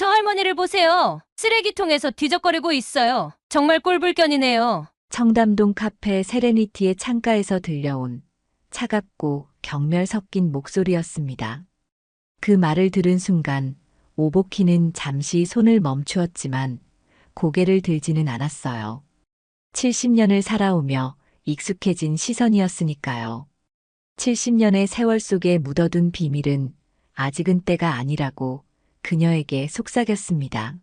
저 할머니를 보세요. 쓰레기통에서 뒤적거리고 있어요. 정말 꼴불견이네요. 청담동 카페 세레니티의 창가에서 들려온 차갑고 경멸 섞인 목소리였습니다. 그 말을 들은 순간 오보키는 잠시 손을 멈추었지만 고개를 들지는 않았어요. 70년을 살아오며 익숙해진 시선이었으니까요. 70년의 세월 속에 묻어둔 비밀은 아직은 때가 아니라고 그녀에게 속삭였습니다.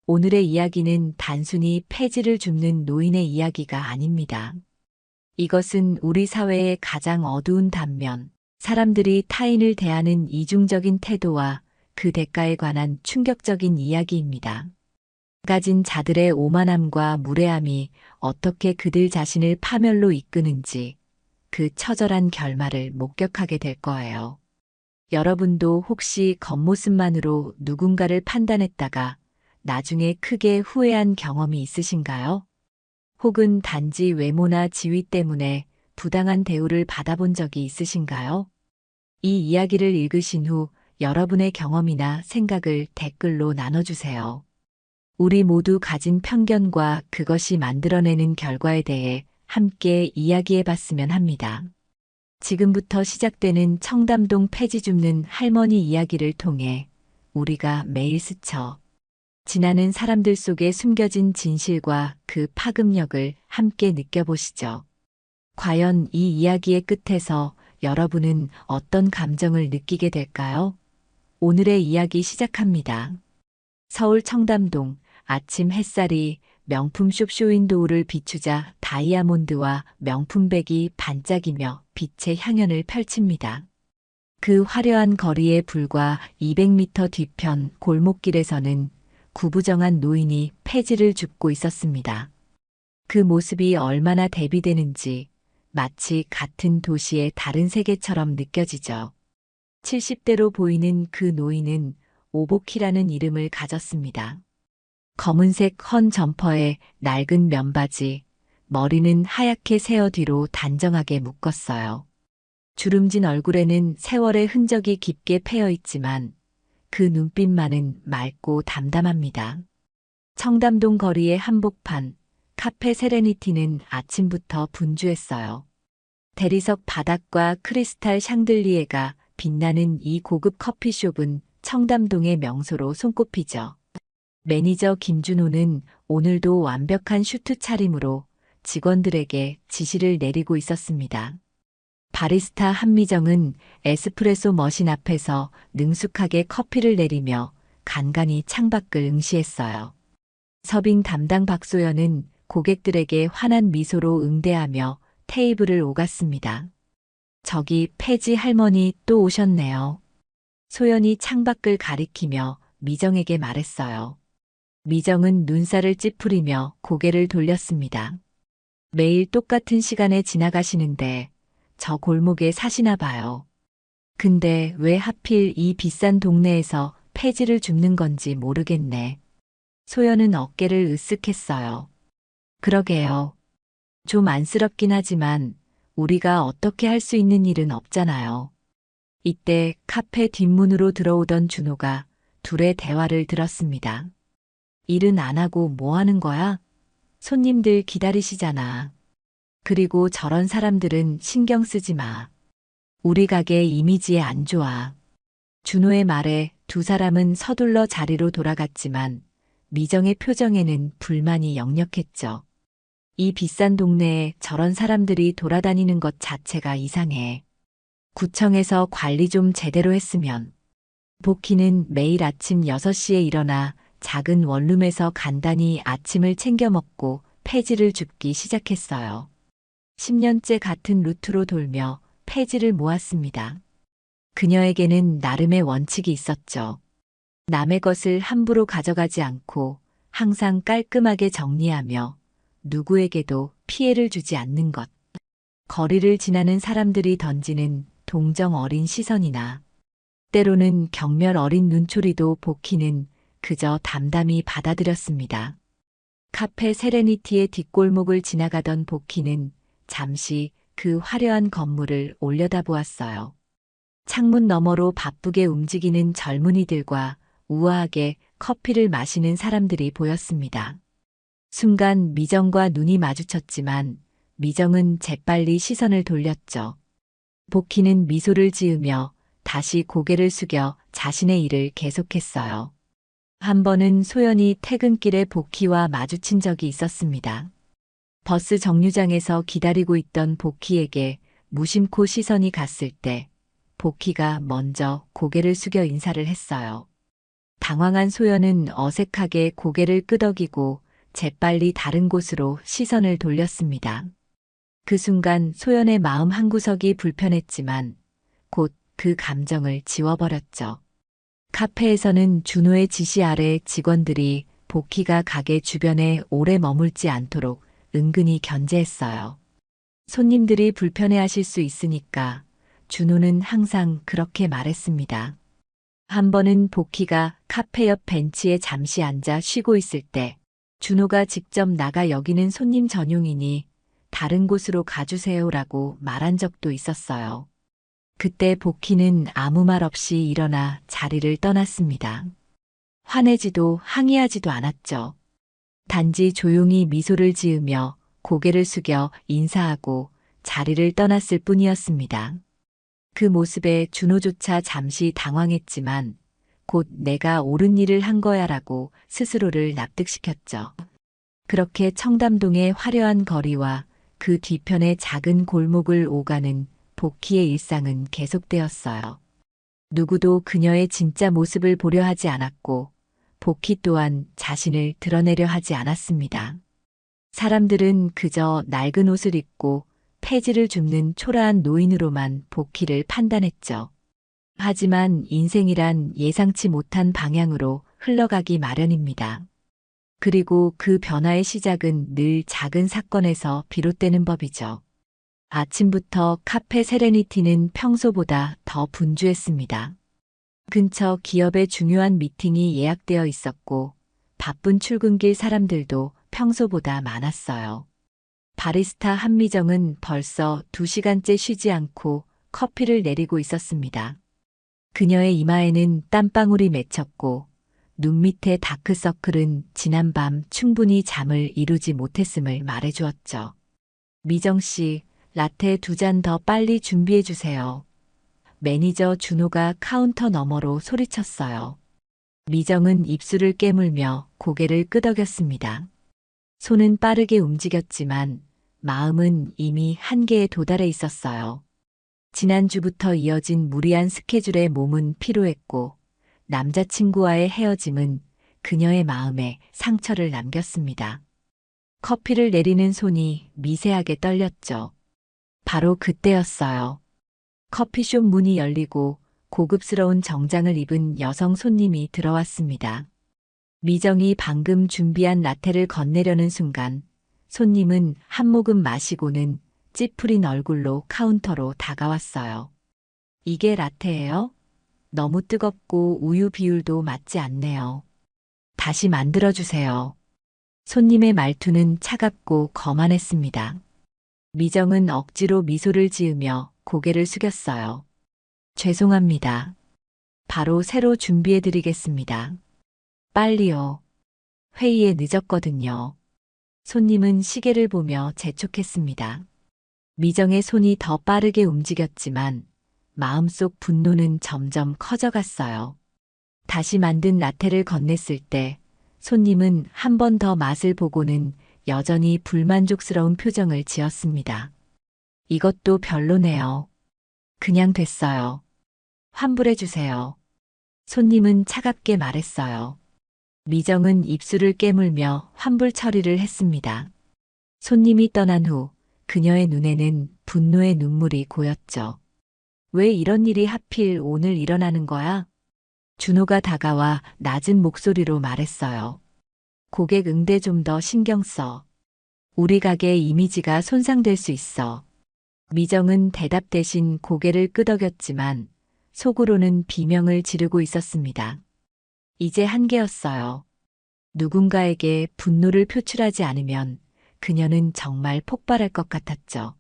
오늘의 이야기는 단순히 폐지를 줍는 노인의 이야기가 아닙니다. 이것은 우리 사회의 가장 어두운 단면, 사람들이 타인을 대하는 이중적인 태도와 그 대가에 관한 충격적인 이야기입니다. 가진 자들의 오만함과 무례함이 어떻게 그들 자신을 파멸로 이끄는지 그 처절한 결말을 목격하게 될 거예요. 여러분도 혹시 겉모습만으로 누군가를 판단했다가 나중에 크게 후회한 경험이 있으신가요? 혹은 단지 외모나 지위 때문에 부당한 대우를 받아본 적이 있으신가요? 이 이야기를 읽으신 후 여러분의 경험이나 생각을 댓글로 나눠주세요. 우리 모두 가진 편견과 그것이 만들어내는 결과에 대해 함께 이야기해 봤으면 합니다. 지금부터 시작되는 청담동 폐지 줍는 할머니 이야기를 통해 우리가 매일 스쳐 지나는 사람들 속에 숨겨진 진실과 그 파급력을 함께 느껴보시죠. 과연 이 이야기의 끝에서 여러분은 어떤 감정을 느끼게 될까요? 오늘의 이야기 시작합니다. 서울 청담동 아침 햇살이 명품 쇼윈도우를 비추자 다이아몬드와 명품백이 반짝이며 빛의 향연을 펼칩니다. 그 화려한 거리의 불과 200m 뒤편 골목길에서는 구부정한 노인이 폐지를 줍고 있었습니다. 그 모습이 얼마나 대비되는지 마치 같은 도시의 다른 세계처럼 느껴지죠. 70대로 보이는 그 노인은 오보키라는 이름을 가졌습니다. 검은색 헌 점퍼에 낡은 면바지, 머리는 하얗게 세어 뒤로 단정하게 묶었어요. 주름진 얼굴에는 세월의 흔적이 깊게 패여 있지만 그 눈빛만은 맑고 담담합니다. 청담동 거리의 한복판, 카페 세레니티는 아침부터 분주했어요. 대리석 바닥과 크리스탈 샹들리에가 빛나는 이 고급 커피숍은 청담동의 명소로 손꼽히죠. 매니저 김준호는 오늘도 완벽한 슈트 차림으로 직원들에게 지시를 내리고 있었습니다. 바리스타 한미정은 에스프레소 머신 앞에서 능숙하게 커피를 내리며 간간히 창밖을 응시했어요. 서빙 담당 박소연은 고객들에게 환한 미소로 응대하며 테이블을 오갔습니다. 저기 폐지 할머니 또 오셨네요. 소연이 창밖을 가리키며 미정에게 말했어요. 미정은 눈살을 찌푸리며 고개를 돌렸습니다. 매일 똑같은 시간에 지나가시는데 저 골목에 사시나 봐요. 근데 왜 하필 이 비싼 동네에서 폐지를 줍는 건지 모르겠네. 소연은 어깨를 으쓱했어요. 그러게요. 좀 안쓰럽긴 하지만 우리가 어떻게 할 수 있는 일은 없잖아요. 이때 카페 뒷문으로 들어오던 준호가 둘의 대화를 들었습니다. 일은 안 하고 뭐 하는 거야? 손님들 기다리시잖아. 그리고 저런 사람들은 신경 쓰지 마. 우리 가게 이미지에 안 좋아. 준호의 말에 두 사람은 서둘러 자리로 돌아갔지만 미정의 표정에는 불만이 역력했죠. 이 비싼 동네에 저런 사람들이 돌아다니는 것 자체가 이상해. 구청에서 관리 좀 제대로 했으면. 보키는 매일 아침 6시에 일어나 작은 원룸에서 간단히 아침을 챙겨 먹고 폐지를 줍기 시작했어요. 10년째 같은 루트로 돌며 폐지를 모았습니다. 그녀에게는 나름의 원칙이 있었죠. 남의 것을 함부로 가져가지 않고 항상 깔끔하게 정리하며 누구에게도 피해를 주지 않는 것. 거리를 지나는 사람들이 던지는 동정 어린 시선이나 때로는 경멸 어린 눈초리도 보키는 그저 담담히 받아들였습니다. 카페 세레니티의 뒷골목을 지나가던 보키는 잠시 그 화려한 건물을 올려다보았어요. 창문 너머로 바쁘게 움직이는 젊은이들과 우아하게 커피를 마시는 사람들이 보였습니다. 순간 미정과 눈이 마주쳤지만 미정은 재빨리 시선을 돌렸죠. 복희는 미소를 지으며 다시 고개를 숙여 자신의 일을 계속했어요. 한 번은 소연이 퇴근길에 복희와 마주친 적이 있었습니다. 버스 정류장에서 기다리고 있던 복희에게 무심코 시선이 갔을 때 복희가 먼저 고개를 숙여 인사를 했어요. 당황한 소연은 어색하게 고개를 끄덕이고 재빨리 다른 곳으로 시선을 돌렸습니다. 그 순간 소연의 마음 한구석이 불편했지만 곧 그 감정을 지워버렸죠. 카페에서는 준호의 지시 아래 직원들이 복희가 가게 주변에 오래 머물지 않도록 은근히 견제했어요. 손님들이 불편해하실 수 있으니까 준호는 항상 그렇게 말했습니다. 한 번은 복희가 카페 옆 벤치에 잠시 앉아 쉬고 있을 때 준호가 직접 나가 여기는 손님 전용이니 다른 곳으로 가주세요라고 말한 적도 있었어요. 그때 복희는 아무 말 없이 일어나 자리를 떠났습니다. 화내지도 항의하지도 않았죠. 단지 조용히 미소를 지으며 고개를 숙여 인사하고 자리를 떠났을 뿐이었습니다. 그 모습에 준호조차 잠시 당황했지만 곧 내가 옳은 일을 한 거야라고 스스로를 납득시켰죠. 그렇게 청담동의 화려한 거리와 그 뒤편의 작은 골목을 오가는 복희의 일상은 계속되었어요. 누구도 그녀의 진짜 모습을 보려 하지 않았고 복희 또한 자신을 드러내려 하지 않았습니다. 사람들은 그저 낡은 옷을 입고 폐지를 줍는 초라한 노인으로만 복희를 판단했죠. 하지만 인생이란 예상치 못한 방향으로 흘러가기 마련입니다. 그리고 그 변화의 시작은 늘 작은 사건에서 비롯되는 법이죠. 아침부터 카페 세레니티는 평소보다 더 분주했습니다. 근처 기업의 중요한 미팅이 예약되어 있었고 바쁜 출근길 사람들도 평소보다 많았어요. 바리스타 한미정은 벌써 2시간째 쉬지 않고 커피를 내리고 있었습니다. 그녀의 이마에는 땀방울이 맺혔고 눈 밑의 다크서클은 지난밤 충분히 잠을 이루지 못했음을 말해주었죠. 미정 씨, 라테 2잔 더 빨리 준비해 주세요. 매니저 준호가 카운터 너머로 소리쳤어요. 미정은 입술을 깨물며 고개를 끄덕였습니다. 손은 빠르게 움직였지만 마음은 이미 한계에 도달해 있었어요. 지난주부터 이어진 무리한 스케줄에 몸은 피로했고 남자친구와의 헤어짐은 그녀의 마음에 상처를 남겼습니다. 커피를 내리는 손이 미세하게 떨렸죠. 바로 그때였어요. 커피숍 문이 열리고 고급스러운 정장을 입은 여성 손님이 들어왔습니다. 미정이 방금 준비한 라테를 건네려는 순간 손님은 한 모금 마시고는 찌푸린 얼굴로 카운터로 다가왔어요. 이게 라테예요? 너무 뜨겁고 우유 비율도 맞지 않네요. 다시 만들어주세요. 손님의 말투는 차갑고 거만했습니다. 미정은 억지로 미소를 지으며 고개를 숙였어요. 죄송합니다. 바로 새로 준비해드리겠습니다. 빨리요. 회의에 늦었거든요. 손님은 시계를 보며 재촉했습니다. 미정의 손이 더 빠르게 움직였지만 마음속 분노는 점점 커져갔어요. 다시 만든 라테를 건넸을 때 손님은 한 번 더 맛을 보고는 여전히 불만족스러운 표정을 지었습니다. 이것도 별로네요. 그냥 됐어요. 환불해 주세요. 손님은 차갑게 말했어요. 미정은 입술을 깨물며 환불 처리를 했습니다. 손님이 떠난 후 그녀의 눈에는 분노의 눈물이 고였죠. 왜 이런 일이 하필 오늘 일어나는 거야? 준호가 다가와 낮은 목소리로 말했어요. 고객 응대 좀 더 신경 써. 우리 가게 이미지가 손상될 수 있어. 미정은 대답 대신 고개를 끄덕였지만 속으로는 비명을 지르고 있었습니다. 이제 한계였어요. 누군가에게 분노를 표출하지 않으면 그녀는 정말 폭발할 것 같았죠.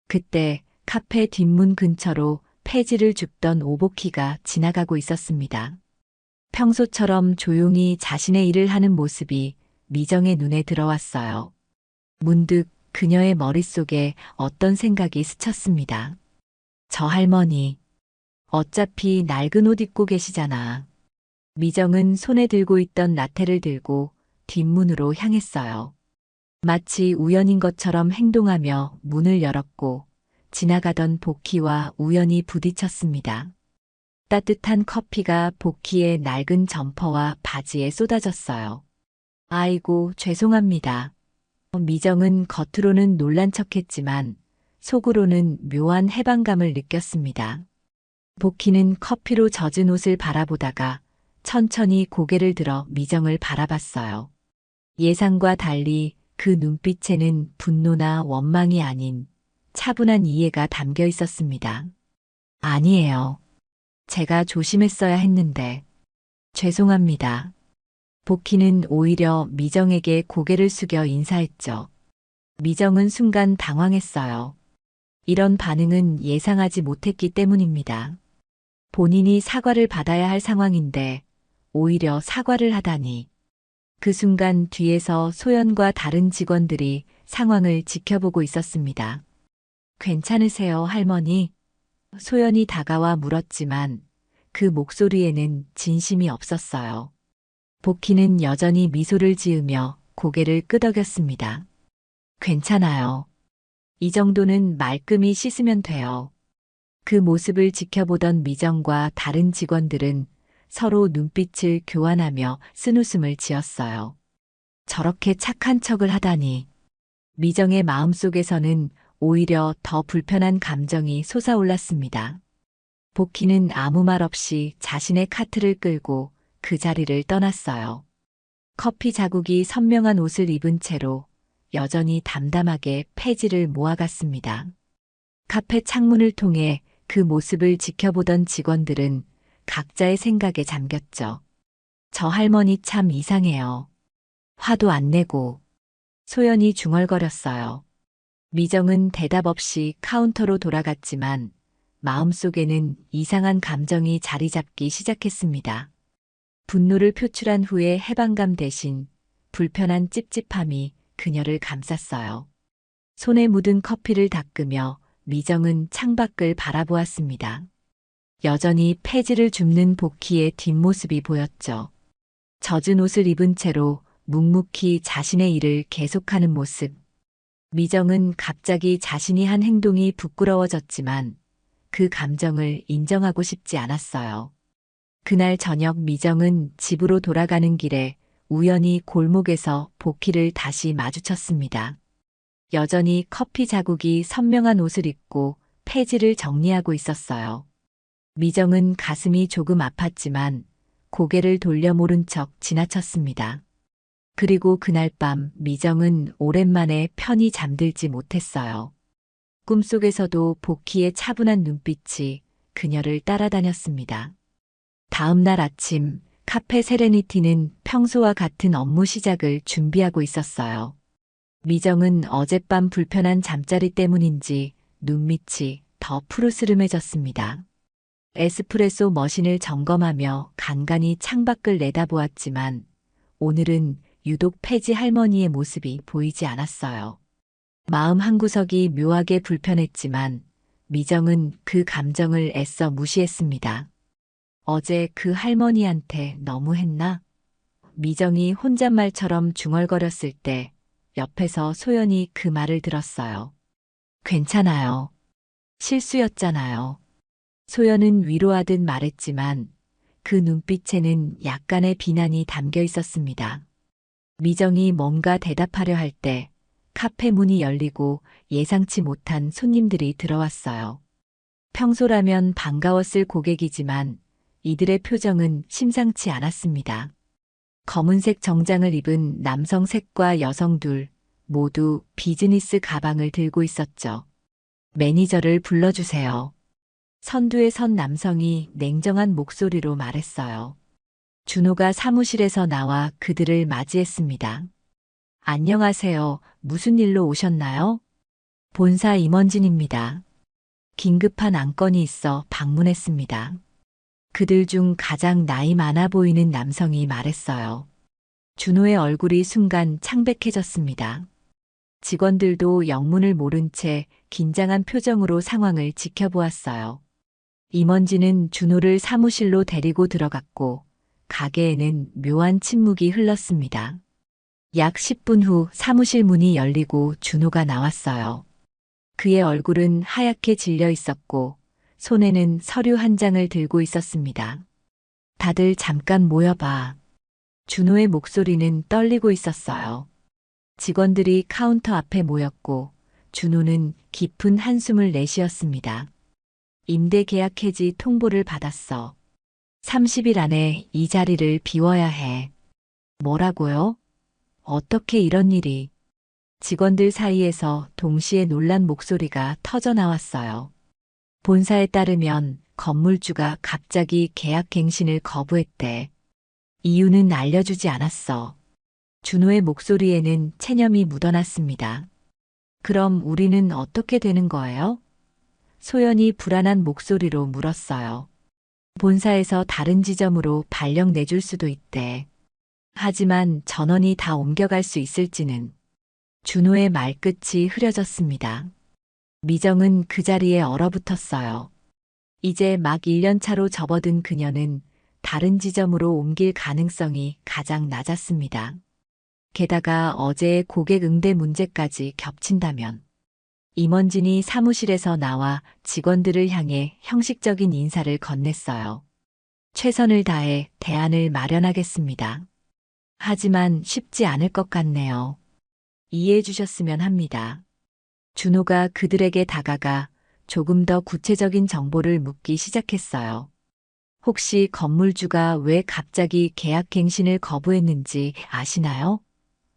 그때 카페 뒷문 근처로 폐지를 줍던 오복희가 지나가고 있었습니다. 평소처럼 조용히 자신의 일을 하는 모습이 미정의 눈에 들어왔어요. 문득 그녀의 머릿속에 어떤 생각이 스쳤습니다. 저 할머니, 어차피 낡은 옷 입고 계시잖아. 미정은 손에 들고 있던 라테를 들고 뒷문으로 향했어요. 마치 우연인 것처럼 행동하며 문을 열었고 지나가던 복희와 우연히 부딪혔습니다. 따뜻한 커피가 복희의 낡은 점퍼와 바지에 쏟아졌어요. 아이고, 죄송합니다. 미정은 겉으로는 놀란 척했지만 속으로는 묘한 해방감을 느꼈습니다. 복희는 커피로 젖은 옷을 바라보다가 천천히 고개를 들어 미정을 바라봤어요. 예상과 달리 그 눈빛에는 분노나 원망이 아닌 차분한 이해가 담겨 있었습니다. 아니에요. 제가 조심했어야 했는데. 죄송합니다. 복희는 오히려 미정에게 고개를 숙여 인사했죠. 미정은 순간 당황했어요. 이런 반응은 예상하지 못했기 때문입니다. 본인이 사과를 받아야 할 상황인데 오히려 사과를 하다니. 그 순간 뒤에서 소연과 다른 직원들이 상황을 지켜보고 있었습니다. 괜찮으세요, 할머니? 소연이 다가와 물었지만 그 목소리에는 진심이 없었어요. 복희는 여전히 미소를 지으며 고개를 끄덕였습니다. 괜찮아요. 이 정도는 말끔히 씻으면 돼요. 그 모습을 지켜보던 미정과 다른 직원들은 서로 눈빛을 교환하며 쓴웃음을 지었어요. 저렇게 착한 척을 하다니. 미정의 마음속에서는 오히려 더 불편한 감정이 솟아올랐습니다. 복희는 아무 말 없이 자신의 카트를 끌고 그 자리를 떠났어요. 커피 자국이 선명한 옷을 입은 채로 여전히 담담하게 폐지를 모아갔습니다. 카페 창문을 통해 그 모습을 지켜보던 직원들은 각자의 생각에 잠겼죠. 저 할머니 참 이상해요. 화도 안 내고. 소연이 중얼거렸어요. 미정은 대답 없이 카운터로 돌아갔지만 마음속에는 이상한 감정이 자리 잡기 시작했습니다. 분노를 표출한 후에 해방감 대신 불편한 찝찝함이 그녀를 감쌌어요. 손에 묻은 커피를 닦으며 미정은 창밖을 바라보았습니다. 여전히 폐지를 줍는 복희의 뒷모습이 보였죠. 젖은 옷을 입은 채로 묵묵히 자신의 일을 계속하는 모습. 미정은 갑자기 자신이 한 행동이 부끄러워졌지만 그 감정을 인정하고 싶지 않았어요. 그날 저녁 미정은 집으로 돌아가는 길에 우연히 골목에서 복희를 다시 마주쳤습니다. 여전히 커피 자국이 선명한 옷을 입고 폐지를 정리하고 있었어요. 미정은 가슴이 조금 아팠지만 고개를 돌려 모른 척 지나쳤습니다. 그리고 그날 밤 미정은 오랜만에 편히 잠들지 못했어요. 꿈속에서도 복희의 차분한 눈빛이 그녀를 따라다녔습니다. 다음 날 아침 카페 세레니티는 평소와 같은 업무 시작을 준비하고 있었어요. 미정은 어젯밤 불편한 잠자리 때문인지 눈밑이 더 푸르스름해졌습니다. 에스프레소 머신을 점검하며 간간히 창밖을 내다보았지만 오늘은 유독 폐지 할머니의 모습이 보이지 않았어요. 마음 한구석이 묘하게 불편했지만 미정은 그 감정을 애써 무시했습니다. 어제 그 할머니한테 너무했나? 미정이 혼잣말처럼 중얼거렸을 때 옆에서 소연이 그 말을 들었어요. 괜찮아요. 실수였잖아요. 소연은 위로하듯 말했지만 그 눈빛에는 약간의 비난이 담겨 있었습니다. 미정이 뭔가 대답하려 할 때 카페 문이 열리고 예상치 못한 손님들이 들어왔어요. 평소라면 반가웠을 고객이지만 이들의 표정은 심상치 않았습니다. 검은색 정장을 입은 남성 셋과 여성 둘 모두 비즈니스 가방을 들고 있었죠. 매니저를 불러주세요. 선두에 선 남성이 냉정한 목소리로 말했어요. 준호가 사무실에서 나와 그들을 맞이했습니다. 안녕하세요. 무슨 일로 오셨나요? 본사 임원진입니다. 긴급한 안건이 있어 방문했습니다. 그들 중 가장 나이 많아 보이는 남성이 말했어요. 준호의 얼굴이 순간 창백해졌습니다. 직원들도 영문을 모른 채 긴장한 표정으로 상황을 지켜보았어요. 임원진은 준호를 사무실로 데리고 들어갔고 가게에는 묘한 침묵이 흘렀습니다. 약 10분 후 사무실 문이 열리고 준호가 나왔어요. 그의 얼굴은 하얗게 질려 있었고 손에는 서류 한 장을 들고 있었습니다. 다들 잠깐 모여봐. 준호의 목소리는 떨리고 있었어요. 직원들이 카운터 앞에 모였고 준호는 깊은 한숨을 내쉬었습니다. 임대 계약 해지 통보를 받았어. 30일 안에 이 자리를 비워야 해. 뭐라고요? 어떻게 이런 일이? 직원들 사이에서 동시에 놀란 목소리가 터져 나왔어요. 본사에 따르면 건물주가 갑자기 계약 갱신을 거부했대. 이유는 알려주지 않았어. 준호의 목소리에는 체념이 묻어났습니다. 그럼 우리는 어떻게 되는 거예요? 소연이 불안한 목소리로 물었어요. 본사에서 다른 지점으로 발령 내줄 수도 있대. 하지만 전원이 다 옮겨갈 수 있을지는. 준호의 말끝이 흐려졌습니다. 미정은 그 자리에 얼어붙었어요. 이제 막 1년 차로 접어든 그녀는 다른 지점으로 옮길 가능성이 가장 낮았습니다. 게다가 어제의 고객 응대 문제까지 겹친다면 임원진이 사무실에서 나와 직원들을 향해 형식적인 인사를 건넸어요. 최선을 다해 대안을 마련하겠습니다. 하지만 쉽지 않을 것 같네요. 이해해 주셨으면 합니다. 준호가 그들에게 다가가 조금 더 구체적인 정보를 묻기 시작했어요. 혹시 건물주가 왜 갑자기 계약 갱신을 거부했는지 아시나요?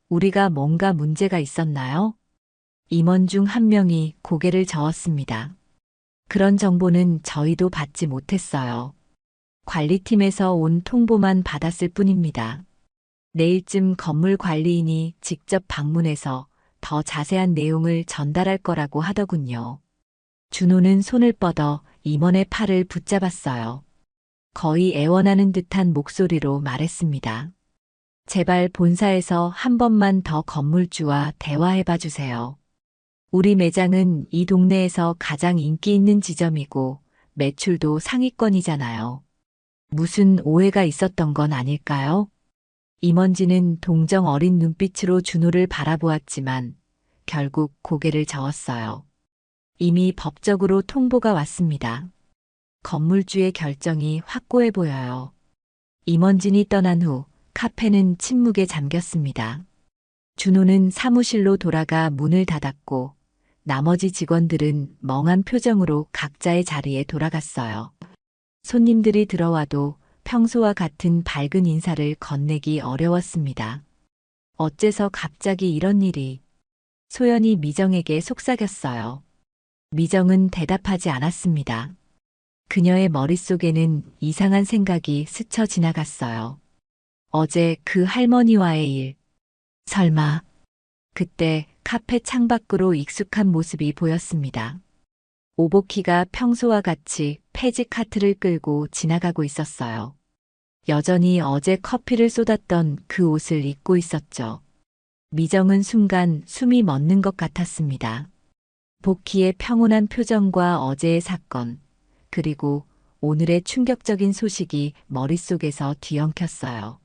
우리가 뭔가 문제가 있었나요? 임원 중 한 명이 고개를 저었습니다. 그런 정보는 저희도 받지 못했어요. 관리팀에서 온 통보만 받았을 뿐입니다. 내일쯤 건물 관리인이 직접 방문해서 더 자세한 내용을 전달할 거라고 하더군요. 준호는 손을 뻗어 임원의 팔을 붙잡았어요. 거의 애원하는 듯한 목소리로 말했습니다. 제발 본사에서 한 번만 더 건물주와 대화해봐 주세요. 우리 매장은 이 동네에서 가장 인기 있는 지점이고 매출도 상위권이잖아요. 무슨 오해가 있었던 건 아닐까요? 임원진은 동정 어린 눈빛으로 준호를 바라보았지만 결국 고개를 저었어요. 이미 법적으로 통보가 왔습니다. 건물주의 결정이 확고해 보여요. 임원진이 떠난 후 카페는 침묵에 잠겼습니다. 준호는 사무실로 돌아가 문을 닫았고 나머지 직원들은 멍한 표정으로 각자의 자리에 돌아갔어요. 손님들이 들어와도 평소와 같은 밝은 인사를 건네기 어려웠습니다. 어째서 갑자기 이런 일이? 소연이 미정에게 속삭였어요. 미정은 대답하지 않았습니다. 그녀의 머릿속에는 이상한 생각이 스쳐 지나갔어요. 어제 그 할머니와의 일. 설마. 그때 카페 창밖으로 익숙한 모습이 보였습니다. 오보키가 평소와 같이 폐지 카트를 끌고 지나가고 있었어요. 여전히 어제 커피를 쏟았던 그 옷을 입고 있었죠. 미정은 순간 숨이 멎는 것 같았습니다. 보키의 평온한 표정과 어제의 사건, 그리고 오늘의 충격적인 소식이 머릿속에서 뒤엉켰어요.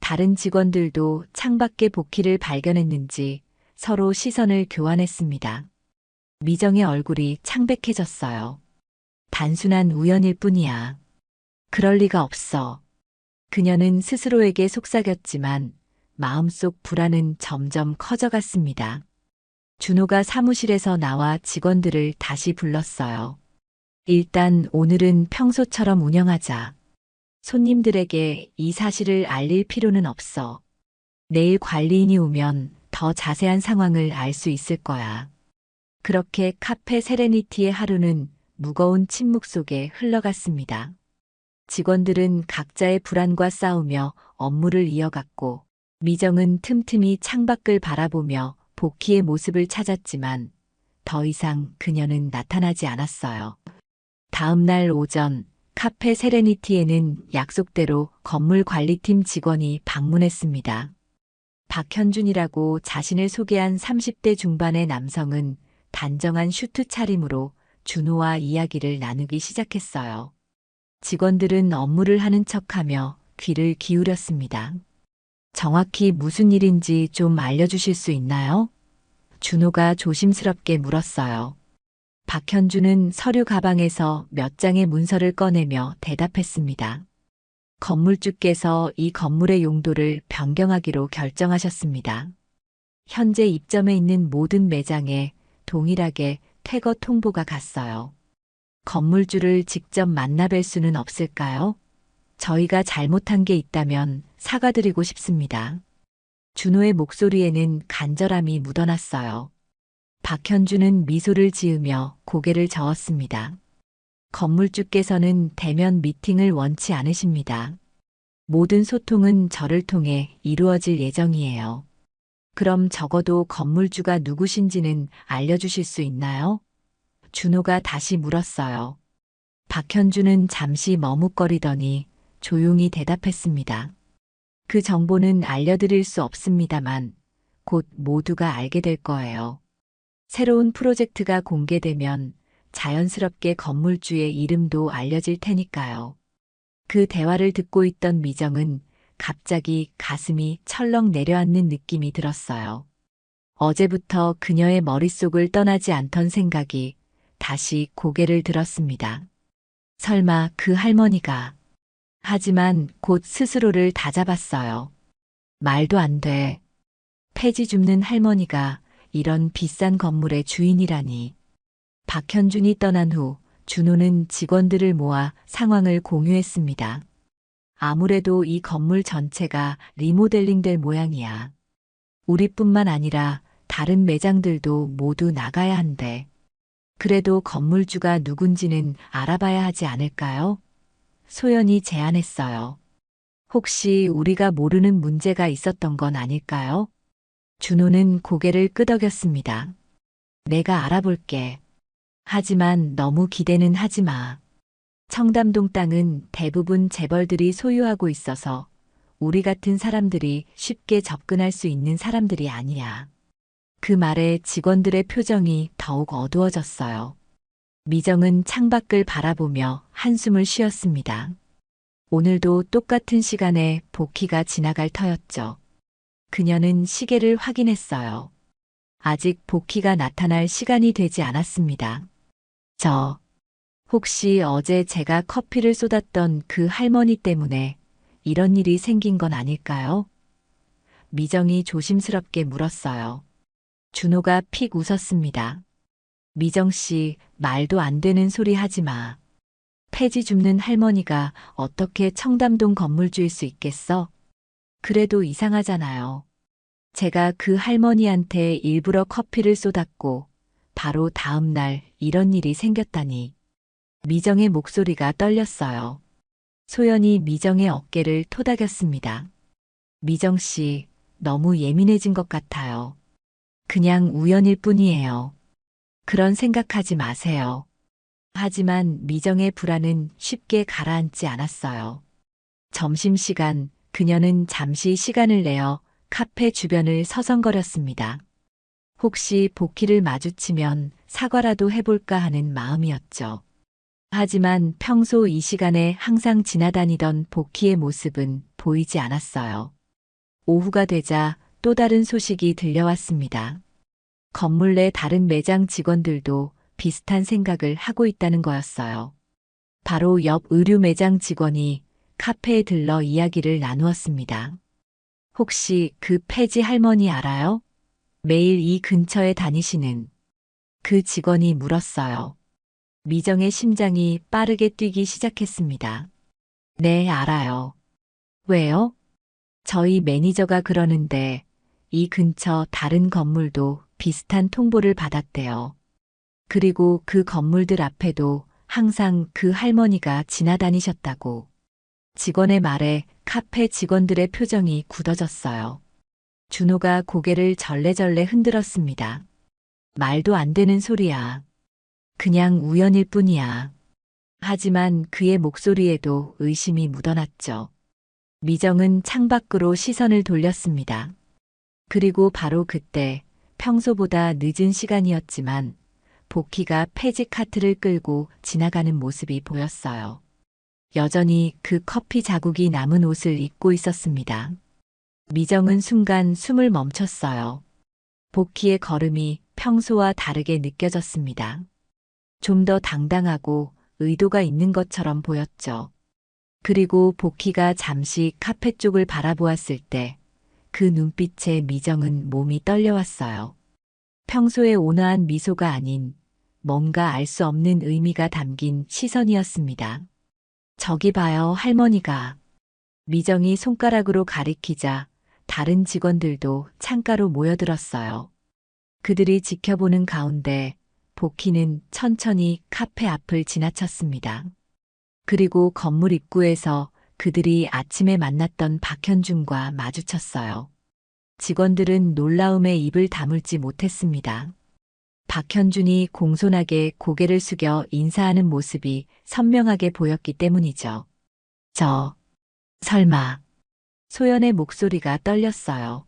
다른 직원들도 창밖에 보키를 발견했는지 서로 시선을 교환했습니다. 미정의 얼굴이 창백해졌어요. 단순한 우연일 뿐이야. 그럴 리가 없어. 그녀는 스스로에게 속삭였지만 마음속 불안은 점점 커져갔습니다. 준호가 사무실에서 나와 직원들을 다시 불렀어요. 일단 오늘은 평소처럼 운영하자. 손님들에게 이 사실을 알릴 필요는 없어. 내일 관리인이 오면 더 자세한 상황을 알 수 있을 거야. 그렇게 카페 세레니티의 하루는 무거운 침묵 속에 흘러갔습니다. 직원들은 각자의 불안과 싸우며 업무를 이어갔고 미정은 틈틈이 창밖을 바라보며 보키의 모습을 찾았지만 더 이상 그녀는 나타나지 않았어요. 다음 날 오전 카페 세레니티에는 약속대로 건물 관리팀 직원이 방문했습니다. 박현준이라고 자신을 소개한 30대 중반의 남성은 단정한 슈트 차림으로 준호와 이야기를 나누기 시작했어요. 직원들은 업무를 하는 척하며 귀를 기울였습니다. 정확히 무슨 일인지 좀 알려주실 수 있나요? 준호가 조심스럽게 물었어요. 박현준은 서류 가방에서 몇 장의 문서를 꺼내며 대답했습니다. 건물주께서 이 건물의 용도를 변경하기로 결정하셨습니다. 현재 입점해 있는 모든 매장에 동일하게 퇴거 통보가 갔어요. 건물주를 직접 만나뵐 수는 없을까요? 저희가 잘못한 게 있다면 사과드리고 싶습니다. 준호의 목소리에는 간절함이 묻어났어요. 박현준은 미소를 지으며 고개를 저었습니다. 건물주께서는 대면 미팅을 원치 않으십니다. 모든 소통은 저를 통해 이루어질 예정이에요. 그럼 적어도 건물주가 누구신지는 알려주실 수 있나요? 준호가 다시 물었어요. 박현준은 잠시 머뭇거리더니 조용히 대답했습니다. 그 정보는 알려드릴 수 없습니다만 곧 모두가 알게 될 거예요. 새로운 프로젝트가 공개되면 자연스럽게 건물주의 이름도 알려질 테니까요. 그 대화를 듣고 있던 미정은 갑자기 가슴이 철렁 내려앉는 느낌이 들었어요. 어제부터 그녀의 머릿속을 떠나지 않던 생각이 다시 고개를 들었습니다. 설마 그 할머니가. 하지만 곧 스스로를 다잡았어요. 말도 안 돼. 폐지 줍는 할머니가 이런 비싼 건물의 주인이라니. 박현준이 떠난 후 준호는 직원들을 모아 상황을 공유했습니다. 아무래도 이 건물 전체가 리모델링 될 모양이야. 우리뿐만 아니라 다른 매장들도 모두 나가야 한대. 그래도 건물주가 누군지는 알아봐야 하지 않을까요? 소연이 제안했어요. 혹시 우리가 모르는 문제가 있었던 건 아닐까요? 준호는 고개를 끄덕였습니다. 내가 알아볼게. 하지만 너무 기대는 하지 마. 청담동 땅은 대부분 재벌들이 소유하고 있어서 우리 같은 사람들이 쉽게 접근할 수 있는 사람들이 아니야. 그 말에 직원들의 표정이 더욱 어두워졌어요. 미정은 창밖을 바라보며 한숨을 쉬었습니다. 오늘도 똑같은 시간에 복희가 지나갈 터였죠. 그녀는 시계를 확인했어요. 아직 복희가 나타날 시간이 되지 않았습니다. 혹시 어제 제가 커피를 쏟았던 그 할머니 때문에 이런 일이 생긴 건 아닐까요? 미정이 조심스럽게 물었어요. 준호가 픽 웃었습니다. 미정 씨, 말도 안 되는 소리 하지 마. 폐지 줍는 할머니가 어떻게 청담동 건물주일 수 있겠어? 그래도 이상하잖아요. 제가 그 할머니한테 일부러 커피를 쏟았고 바로 다음 날 이런 일이 생겼다니. 미정의 목소리가 떨렸어요. 소연이 미정의 어깨를 토닥였습니다. 미정 씨, 너무 예민해진 것 같아요. 그냥 우연일 뿐이에요. 그런 생각하지 마세요. 하지만 미정의 불안은 쉽게 가라앉지 않았어요. 점심시간, 그녀는 잠시 시간을 내어 카페 주변을 서성거렸습니다. 혹시 복희를 마주치면 사과라도 해볼까 하는 마음이었죠. 하지만 평소 이 시간에 항상 지나다니던 복희의 모습은 보이지 않았어요. 오후가 되자 또 다른 소식이 들려왔습니다. 건물 내 다른 매장 직원들도 비슷한 생각을 하고 있다는 거였어요. 바로 옆 의류 매장 직원이 카페에 들러 이야기를 나누었습니다. 혹시 그 폐지 할머니 알아요? 매일 이 근처에 다니시는 그 직원이 물었어요. 미정의 심장이 빠르게 뛰기 시작했습니다. 네, 알아요. 왜요? 저희 매니저가 그러는데 이 근처 다른 건물도 비슷한 통보를 받았대요. 그리고 그 건물들 앞에도 항상 그 할머니가 지나다니셨다고. 직원의 말에 카페 직원들의 표정이 굳어졌어요. 준호가 고개를 절레절레 흔들었습니다. 말도 안 되는 소리야. 그냥 우연일 뿐이야. 하지만 그의 목소리에도 의심이 묻어났죠. 미정은 창밖으로 시선을 돌렸습니다. 그리고 바로 그때 평소보다 늦은 시간이었지만 복희가 폐지 카트를 끌고 지나가는 모습이 보였어요. 여전히 그 커피 자국이 남은 옷을 입고 있었습니다. 미정은 순간 숨을 멈췄어요. 복희의 걸음이 평소와 다르게 느껴졌습니다. 좀 더 당당하고 의도가 있는 것처럼 보였죠. 그리고 복희가 잠시 카페 쪽을 바라보았을 때 그 눈빛에 미정은 몸이 떨려왔어요. 평소의 온화한 미소가 아닌 뭔가 알 수 없는 의미가 담긴 시선이었습니다. 저기 봐요, 할머니가. 미정이 손가락으로 가리키자 다른 직원들도 창가로 모여들었어요. 그들이 지켜보는 가운데 복희는 천천히 카페 앞을 지나쳤습니다. 그리고 건물 입구에서 그들이 아침에 만났던 박현준과 마주쳤어요. 직원들은 놀라움에 입을 다물지 못했습니다. 박현준이 공손하게 고개를 숙여 인사하는 모습이 선명하게 보였기 때문이죠. 설마. 소연의 목소리가 떨렸어요.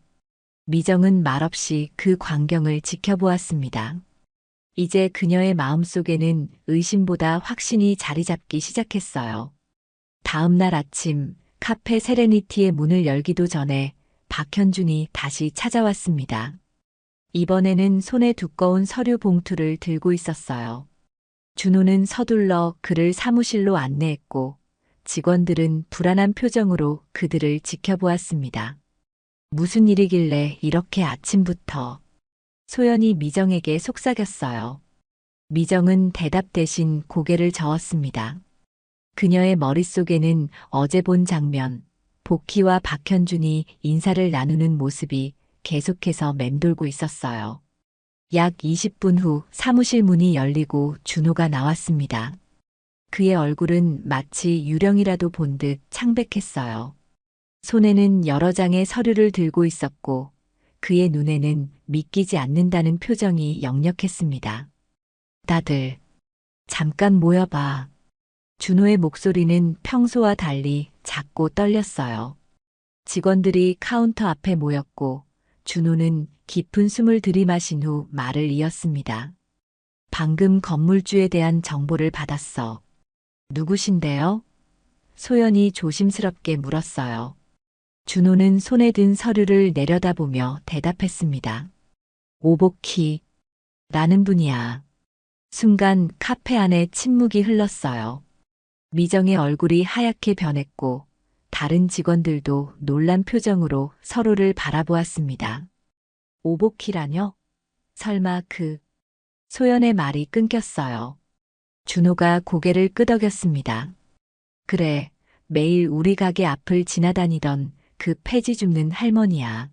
미정은 말없이 그 광경을 지켜보았습니다. 이제 그녀의 마음속에는 의심보다 확신이 자리 잡기 시작했어요. 다음 날 아침 카페 세레니티의 문을 열기도 전에 박현준이 다시 찾아왔습니다. 이번에는 손에 두꺼운 서류 봉투를 들고 있었어요. 준호는 서둘러 그를 사무실로 안내했고 직원들은 불안한 표정으로 그들을 지켜보았습니다. 무슨 일이길래 이렇게 아침부터. 소연이 미정에게 속삭였어요. 미정은 대답 대신 고개를 저었습니다. 그녀의 머릿속에는 어제 본 장면, 복희와 박현준이 인사를 나누는 모습이 계속해서 맴돌고 있었어요. 약 20분 후 사무실 문이 열리고 준호가 나왔습니다. 그의 얼굴은 마치 유령이라도 본 듯 창백했어요. 손에는 여러 장의 서류를 들고 있었고 그의 눈에는 믿기지 않는다는 표정이 역력했습니다. 다들 잠깐 모여봐. 준호의 목소리는 평소와 달리 작고 떨렸어요. 직원들이 카운터 앞에 모였고 준호는 깊은 숨을 들이마신 후 말을 이었습니다. 방금 건물주에 대한 정보를 받았어. 누구신데요? 소연이 조심스럽게 물었어요. 준호는 손에 든 서류를 내려다보며 대답했습니다. 오복희 라는 분이야. 순간 카페 안에 침묵이 흘렀어요. 미정의 얼굴이 하얗게 변했고 다른 직원들도 놀란 표정으로 서로를 바라보았습니다. 오복희라뇨? 설마 소연의 말이 끊겼어요. 준호가 고개를 끄덕였습니다. 그래, 매일 우리 가게 앞을 지나다니던 그 폐지 줍는 할머니야.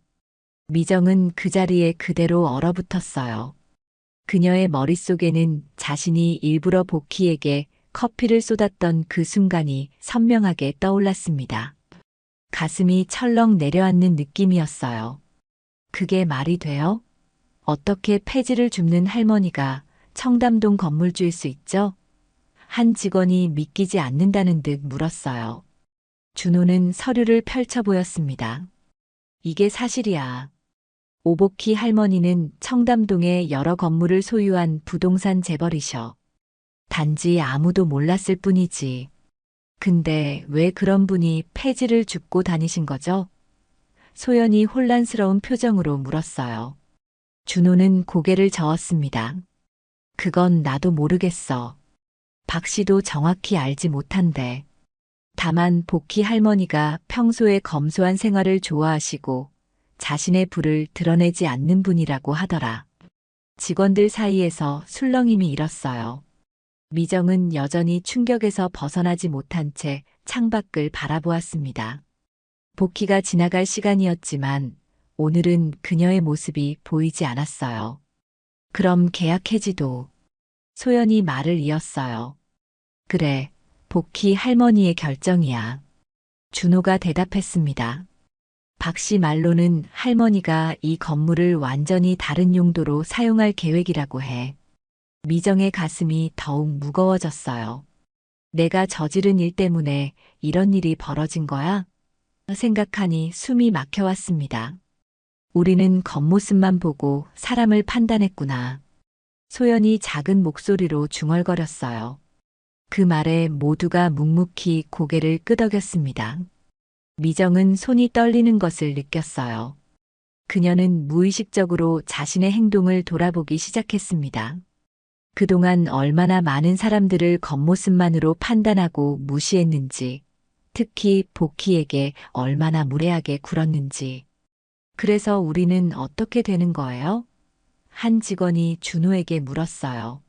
미정은 그 자리에 그대로 얼어붙었어요. 그녀의 머릿속에는 자신이 일부러 복희에게 커피를 쏟았던 그 순간이 선명하게 떠올랐습니다. 가슴이 철렁 내려앉는 느낌이었어요. 그게 말이 돼요? 어떻게 폐지를 줍는 할머니가 청담동 건물주일 수 있죠? 한 직원이 믿기지 않는다는 듯 물었어요. 준호는 서류를 펼쳐 보였습니다. 이게 사실이야. 오복희 할머니는 청담동의 여러 건물을 소유한 부동산 재벌이셔. 단지 아무도 몰랐을 뿐이지. 근데 왜 그런 분이 폐지를 줍고 다니신 거죠? 소연이 혼란스러운 표정으로 물었어요. 준호는 고개를 저었습니다. 그건 나도 모르겠어. 박 씨도 정확히 알지 못한데. 다만 복희 할머니가 평소에 검소한 생활을 좋아하시고 자신의 부를 드러내지 않는 분이라고 하더라. 직원들 사이에서 술렁임이 일었어요. 미정은 여전히 충격에서 벗어나지 못한 채 창밖을 바라보았습니다. 복희가 지나갈 시간이었지만 오늘은 그녀의 모습이 보이지 않았어요. 그럼 계약 해지도. 소연이 말을 이었어요. 그래, 복희 할머니의 결정이야. 준호가 대답했습니다. 박 씨 말로는 할머니가 이 건물을 완전히 다른 용도로 사용할 계획이라고 해. 미정의 가슴이 더욱 무거워졌어요. 내가 저지른 일 때문에 이런 일이 벌어진 거야? 생각하니 숨이 막혀왔습니다. 우리는 겉모습만 보고 사람을 판단했구나. 소연이 작은 목소리로 중얼거렸어요. 그 말에 모두가 묵묵히 고개를 끄덕였습니다. 미정은 손이 떨리는 것을 느꼈어요. 그녀는 무의식적으로 자신의 행동을 돌아보기 시작했습니다. 그동안 얼마나 많은 사람들을 겉모습만으로 판단하고 무시했는지, 특히 복희에게 얼마나 무례하게 굴었는지. 그래서 우리는 어떻게 되는 거예요? 한 직원이 준호에게 물었어요.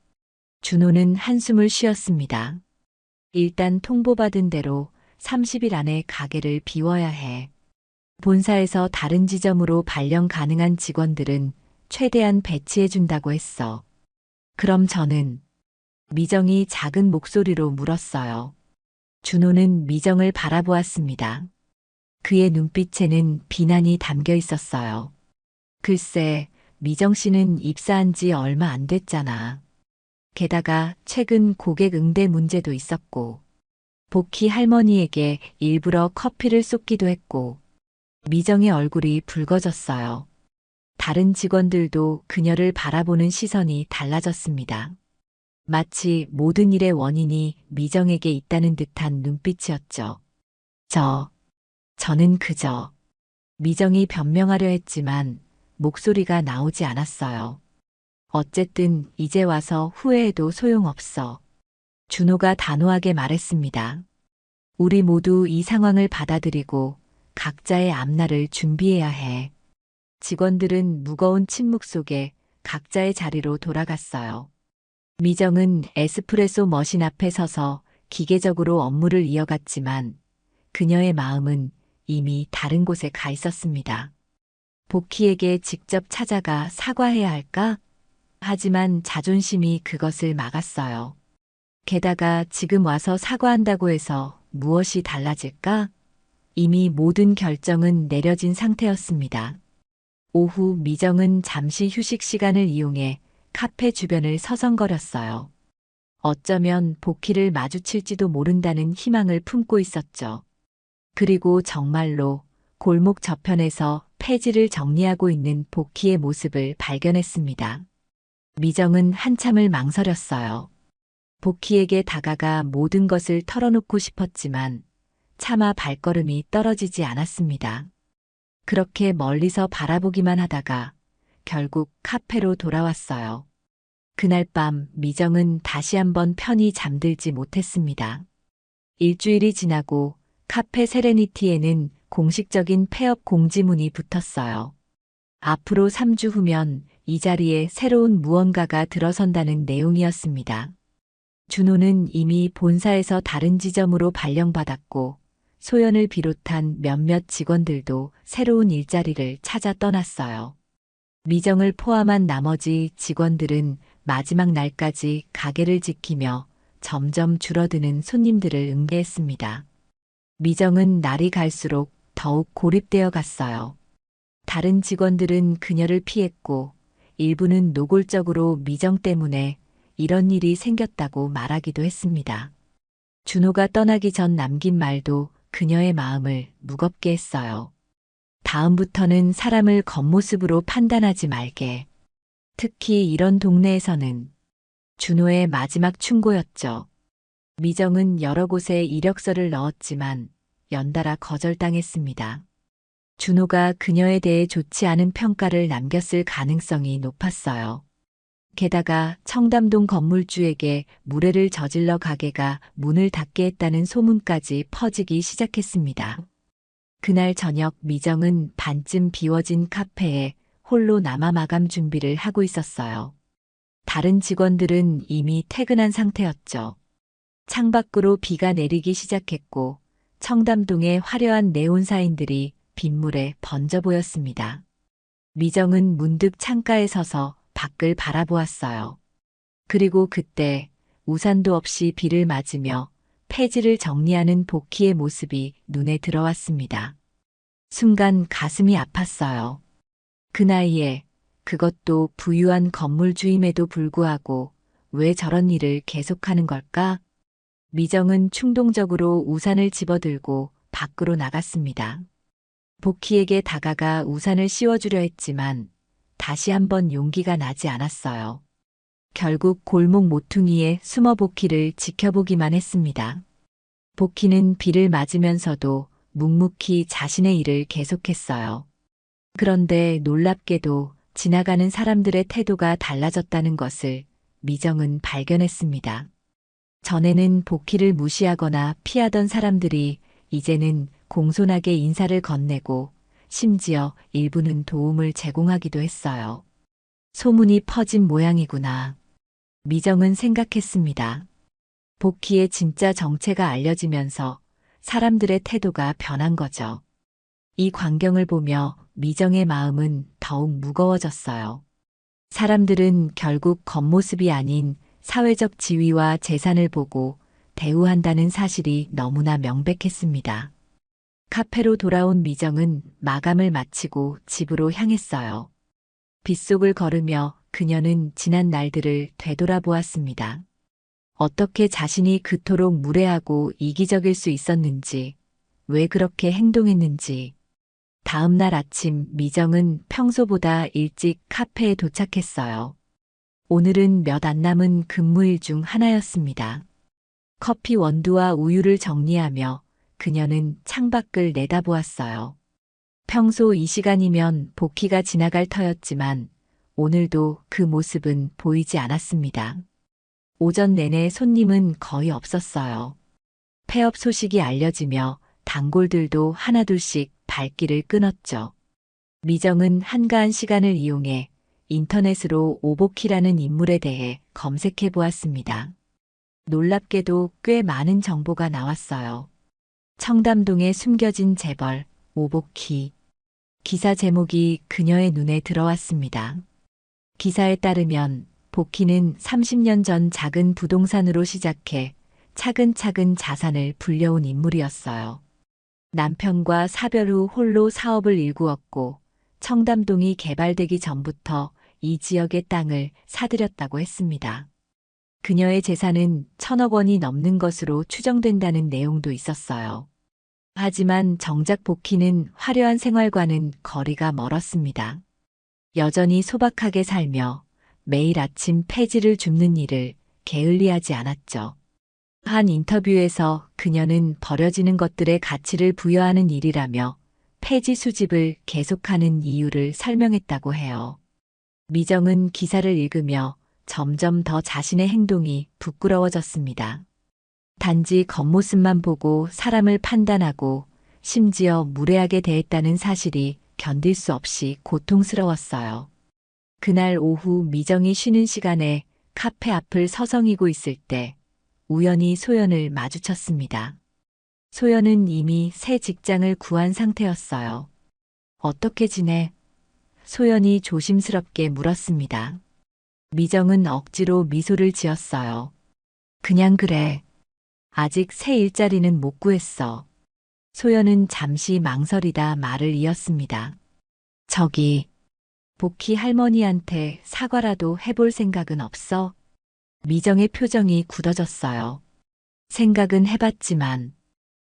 준호는 한숨을 쉬었습니다. 일단 통보받은 대로 30일 안에 가게를 비워야 해. 본사에서 다른 지점으로 발령 가능한 직원들은 최대한 배치해준다고 했어. 그럼 저는 미정이 작은 목소리로 물었어요. 준호는 미정을 바라보았습니다. 그의 눈빛에는 비난이 담겨 있었어요. 글쎄, 미정 씨는 입사한 지 얼마 안 됐잖아. 게다가 최근 고객 응대 문제도 있었고, 복희 할머니에게 일부러 커피를 쏟기도 했고, 미정의 얼굴이 붉어졌어요. 다른 직원들도 그녀를 바라보는 시선이 달라졌습니다. 마치 모든 일의 원인이 미정에게 있다는 듯한 눈빛이었죠. 저는 그저 미정이 변명하려 했지만 목소리가 나오지 않았어요. 어쨌든 이제 와서 후회해도 소용없어. 준호가 단호하게 말했습니다. 우리 모두 이 상황을 받아들이고 각자의 앞날을 준비해야 해. 직원들은 무거운 침묵 속에 각자의 자리로 돌아갔어요. 미정은 에스프레소 머신 앞에 서서 기계적으로 업무를 이어갔지만 그녀의 마음은 이미 다른 곳에 가 있었습니다. 복희에게 직접 찾아가 사과해야 할까? 하지만 자존심이 그것을 막았어요. 게다가 지금 와서 사과한다고 해서 무엇이 달라질까? 이미 모든 결정은 내려진 상태였습니다. 오후 미정은 잠시 휴식 시간을 이용해 카페 주변을 서성거렸어요. 어쩌면 복희를 마주칠지도 모른다는 희망을 품고 있었죠. 그리고 정말로 골목 저편에서 폐지를 정리하고 있는 복희의 모습을 발견했습니다. 미정은 한참을 망설였어요. 복희에게 다가가 모든 것을 털어놓고 싶었지만 차마 발걸음이 떨어지지 않았습니다. 그렇게 멀리서 바라보기만 하다가 결국 카페로 돌아왔어요. 그날 밤 미정은 다시 한번 편히 잠들지 못했습니다. 일주일이 지나고 카페 세레니티에는 공식적인 폐업 공지문이 붙었어요. 앞으로 3주 후면 이 자리에 새로운 무언가가 들어선다는 내용이었습니다. 준호는 이미 본사에서 다른 지점으로 발령받았고 소연을 비롯한 몇몇 직원들도 새로운 일자리를 찾아 떠났어요. 미정을 포함한 나머지 직원들은 마지막 날까지 가게를 지키며 점점 줄어드는 손님들을 응대했습니다. 미정은 날이 갈수록 더욱 고립되어 갔어요. 다른 직원들은 그녀를 피했고 일부는 노골적으로 미정 때문에 이런 일이 생겼다고 말하기도 했습니다. 준호가 떠나기 전 남긴 말도 그녀의 마음을 무겁게 했어요. 다음부터는 사람을 겉모습으로 판단하지 말게. 특히 이런 동네에서는. 준호의 마지막 충고였죠. 미정은 여러 곳에 이력서를 넣었지만 연달아 거절당했습니다. 준호가 그녀에 대해 좋지 않은 평가를 남겼을 가능성이 높았어요. 게다가 청담동 건물주에게 무례를 저질러 가게가 문을 닫게 했다는 소문까지 퍼지기 시작했습니다. 그날 저녁 미정은 반쯤 비워진 카페에 홀로 남아 마감 준비를 하고 있었어요. 다른 직원들은 이미 퇴근한 상태였죠. 창밖으로 비가 내리기 시작했고 청담동의 화려한 네온 사인들이 빗물에 번져 보였습니다. 미정은 문득 창가에 서서 밖을 바라보았어요. 그리고 그때 우산도 없이 비를 맞으며 폐지를 정리하는 복희의 모습이 눈에 들어왔습니다. 순간 가슴이 아팠어요. 그 나이에 그것도 부유한 건물주임에도 불구하고 왜 저런 일을 계속하는 걸까? 미정은 충동적으로 우산을 집어들고 밖으로 나갔습니다. 복희에게 다가가 우산을 씌워주려 했지만 다시 한번 용기가 나지 않았어요. 결국 골목 모퉁이에 숨어 복희를 지켜보기만 했습니다. 복희는 비를 맞으면서도 묵묵히 자신의 일을 계속했어요. 그런데 놀랍게도 지나가는 사람들의 태도가 달라졌다는 것을 미정은 발견했습니다. 전에는 복희를 무시하거나 피하던 사람들이 이제는 공손하게 인사를 건네고 심지어 일부는 도움을 제공하기도 했어요. 소문이 퍼진 모양이구나. 미정은 생각했습니다. 복희의 진짜 정체가 알려지면서 사람들의 태도가 변한 거죠. 이 광경을 보며 미정의 마음은 더욱 무거워졌어요. 사람들은 결국 겉모습이 아닌 사회적 지위와 재산을 보고 대우한다는 사실이 너무나 명백했습니다. 카페로 돌아온 미정은 마감을 마치고 집으로 향했어요. 빗속을 걸으며 그녀는 지난 날들을 되돌아보았습니다. 어떻게 자신이 그토록 무례하고 이기적일 수 있었는지, 왜 그렇게 행동했는지. 다음 날 아침 미정은 평소보다 일찍 카페에 도착했어요. 오늘은 몇 안 남은 근무일 중 하나였습니다. 커피 원두와 우유를 정리하며 그녀는 창밖을 내다보았어요. 평소 이 시간이면 복희가 지나갈 터였지만 오늘도 그 모습은 보이지 않았습니다. 오전 내내 손님은 거의 없었어요. 폐업 소식이 알려지며 단골들도 하나둘씩 발길을 끊었죠. 미정은 한가한 시간을 이용해 인터넷으로 오복희라는 인물에 대해 검색해 보았습니다. 놀랍게도 꽤 많은 정보가 나왔어요. 청담동에 숨겨진 재벌, 오복희. 기사 제목이 그녀의 눈에 들어왔습니다. 기사에 따르면 복희는 30년 전 작은 부동산으로 시작해 차근차근 자산을 불려온 인물이었어요. 남편과 사별 후 홀로 사업을 일구었고 청담동이 개발되기 전부터 이 지역의 땅을 사들였다고 했습니다. 그녀의 재산은 1,000억 원이 넘는 것으로 추정된다는 내용도 있었어요. 하지만 정작 복희는 화려한 생활과는 거리가 멀었습니다. 여전히 소박하게 살며 매일 아침 폐지를 줍는 일을 게을리하지 않았죠. 한 인터뷰에서 그녀는 버려지는 것들의 가치를 부여하는 일이라며 폐지 수집을 계속하는 이유를 설명했다고 해요. 미정은 기사를 읽으며 점점 더 자신의 행동이 부끄러워졌습니다. 단지 겉모습만 보고 사람을 판단하고 심지어 무례하게 대했다는 사실이 견딜 수 없이 고통스러웠어요. 그날 오후 미정이 쉬는 시간에 카페 앞을 서성이고 있을 때 우연히 소연을 마주쳤습니다. 소연은 이미 새 직장을 구한 상태였어요. 어떻게 지내? 소연이 조심스럽게 물었습니다. 미정은 억지로 미소를 지었어요. 그냥 그래. 아직 새 일자리는 못 구했어. 소연은 잠시 망설이다 말을 이었습니다. 저기, 복희 할머니한테 사과라도 해볼 생각은 없어? 미정의 표정이 굳어졌어요. 생각은 해봤지만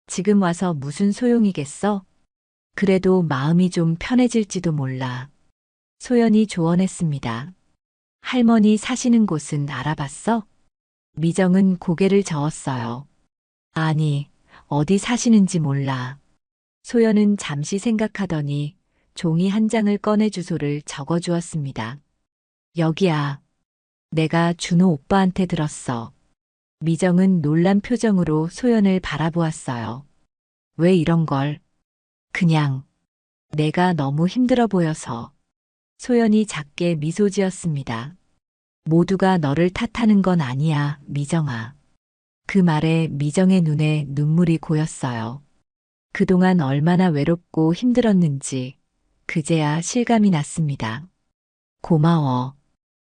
지금 와서 무슨 소용이겠어? 그래도 마음이 좀 편해질지도 몰라. 소연이 조언했습니다. 할머니 사시는 곳은 알아봤어? 미정은 고개를 저었어요. 아니, 어디 사시는지 몰라. 소연은 잠시 생각하더니 종이 한 장을 꺼내 주소를 적어주었습니다. 여기야. 내가 준호 오빠한테 들었어. 미정은 놀란 표정으로 소연을 바라보았어요. 왜 이런 걸? 그냥 내가 너무 힘들어 보여서. 소연이 작게 미소 지었습니다. 모두가 너를 탓하는 건 아니야, 미정아. 그 말에 미정의 눈에 눈물이 고였어요. 그동안 얼마나 외롭고 힘들었는지 그제야 실감이 났습니다. 고마워.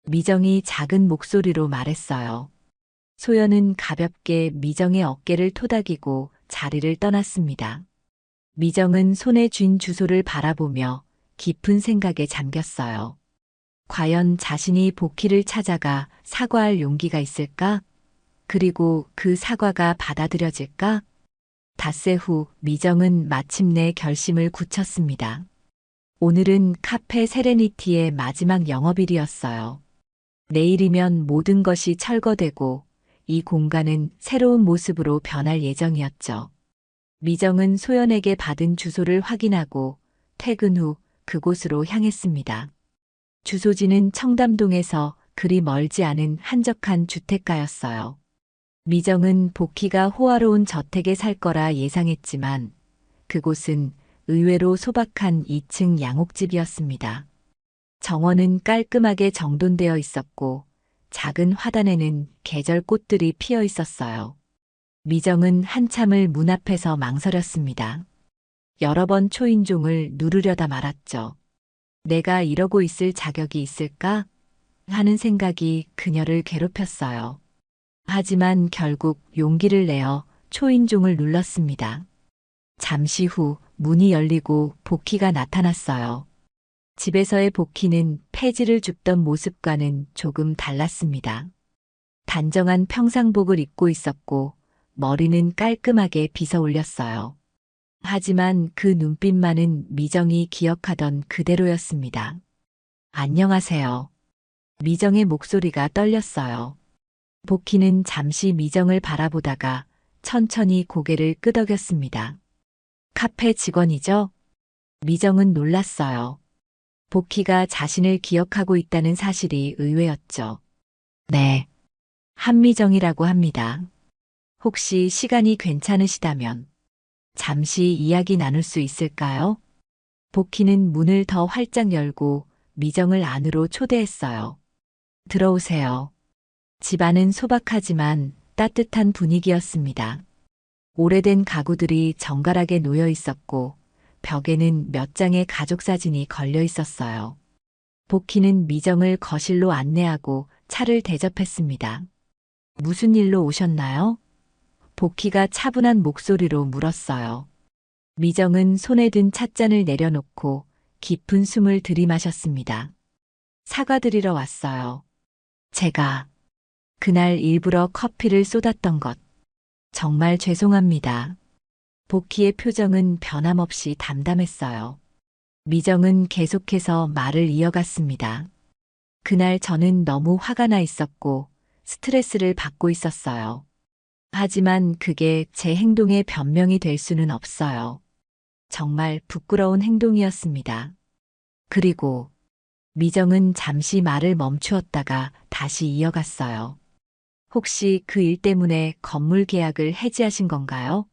미정이 작은 목소리로 말했어요. 소연은 가볍게 미정의 어깨를 토닥이고 자리를 떠났습니다. 미정은 손에 쥔 주소를 바라보며 깊은 생각에 잠겼어요. 과연 자신이 복희를 찾아가 사과할 용기가 있을까? 그리고 그 사과가 받아들여질까? 닷새 후 미정은 마침내 결심을 굳혔습니다. 오늘은 카페 세레니티의 마지막 영업일이었어요. 내일이면 모든 것이 철거되고 이 공간은 새로운 모습으로 변할 예정이었죠. 미정은 소연에게 받은 주소를 확인하고 퇴근 후 그곳으로 향했습니다. 주소지는 청담동에서 그리 멀지 않은 한적한 주택가였어요. 미정은 복희가 호화로운 저택에 살 거라 예상했지만 그곳은 의외로 소박한 2층 양옥집이었습니다. 정원은 깔끔하게 정돈되어 있었고 작은 화단에는 계절 꽃들이 피어 있었어요. 미정은 한참을 문 앞에서 망설였습니다. 여러 번 초인종을 누르려다 말았죠. 내가 이러고 있을 자격이 있을까? 하는 생각이 그녀를 괴롭혔어요. 하지만 결국 용기를 내어 초인종을 눌렀습니다. 잠시 후 문이 열리고 복희가 나타났어요. 집에서의 복희는 폐지를 줍던 모습과는 조금 달랐습니다. 단정한 평상복을 입고 있었고 머리는 깔끔하게 빗어 올렸어요. 하지만 그 눈빛만은 미정이 기억하던 그대로였습니다. 안녕하세요. 미정의 목소리가 떨렸어요. 복희는 잠시 미정을 바라보다가 천천히 고개를 끄덕였습니다. 카페 직원이죠? 미정은 놀랐어요. 복희가 자신을 기억하고 있다는 사실이 의외였죠. 네. 한미정이라고 합니다. 혹시 시간이 괜찮으시다면 잠시 이야기 나눌 수 있을까요? 복희는 문을 더 활짝 열고 미정을 안으로 초대했어요. 들어오세요. 집안은 소박하지만 따뜻한 분위기였습니다. 오래된 가구들이 정갈하게 놓여 있었고 벽에는 몇 장의 가족 사진이 걸려 있었어요. 복희는 미정을 거실로 안내하고 차를 대접했습니다. 무슨 일로 오셨나요? 복희가 차분한 목소리로 물었어요. 미정은 손에 든 찻잔을 내려놓고 깊은 숨을 들이마셨습니다. 사과드리러 왔어요. 제가 그날 일부러 커피를 쏟았던 것. 정말 죄송합니다. 복희의 표정은 변함없이 담담했어요. 미정은 계속해서 말을 이어갔습니다. 그날 저는 너무 화가 나 있었고 스트레스를 받고 있었어요. 하지만 그게 제 행동의 변명이 될 수는 없어요. 정말 부끄러운 행동이었습니다. 그리고 미정은 잠시 말을 멈추었다가 다시 이어갔어요. 혹시 그 일 때문에 건물 계약을 해지하신 건가요?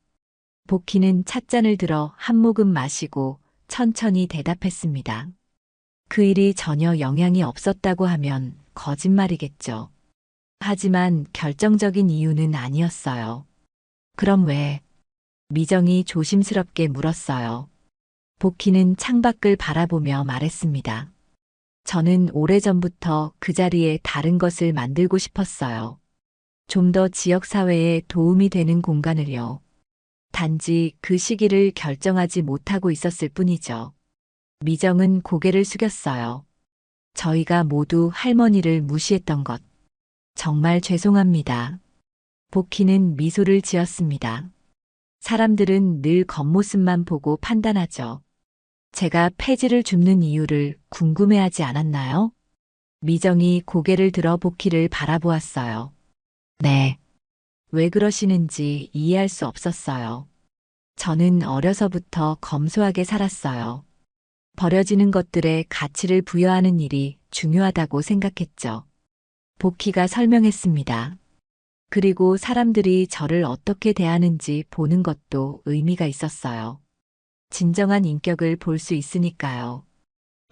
복희는 찻잔을 들어 한 모금 마시고 천천히 대답했습니다. 그 일이 전혀 영향이 없었다고 하면 거짓말이겠죠. 하지만 결정적인 이유는 아니었어요. 그럼 왜? 미정이 조심스럽게 물었어요. 복희는 창밖을 바라보며 말했습니다. 저는 오래전부터 그 자리에 다른 것을 만들고 싶었어요. 좀 더 지역사회에 도움이 되는 공간을요. 단지 그 시기를 결정하지 못하고 있었을 뿐이죠. 미정은 고개를 숙였어요. 저희가 모두 할머니를 무시했던 것. 정말 죄송합니다. 복희는 미소를 지었습니다. 사람들은 늘 겉모습만 보고 판단하죠. 제가 폐지를 줍는 이유를 궁금해하지 않았나요? 미정이 고개를 들어 복희를 바라보았어요. 네. 왜 그러시는지 이해할 수 없었어요. 저는 어려서부터 검소하게 살았어요. 버려지는 것들에 가치를 부여하는 일이 중요하다고 생각했죠. 복희가 설명했습니다. 그리고 사람들이 저를 어떻게 대하는지 보는 것도 의미가 있었어요. 진정한 인격을 볼 수 있으니까요.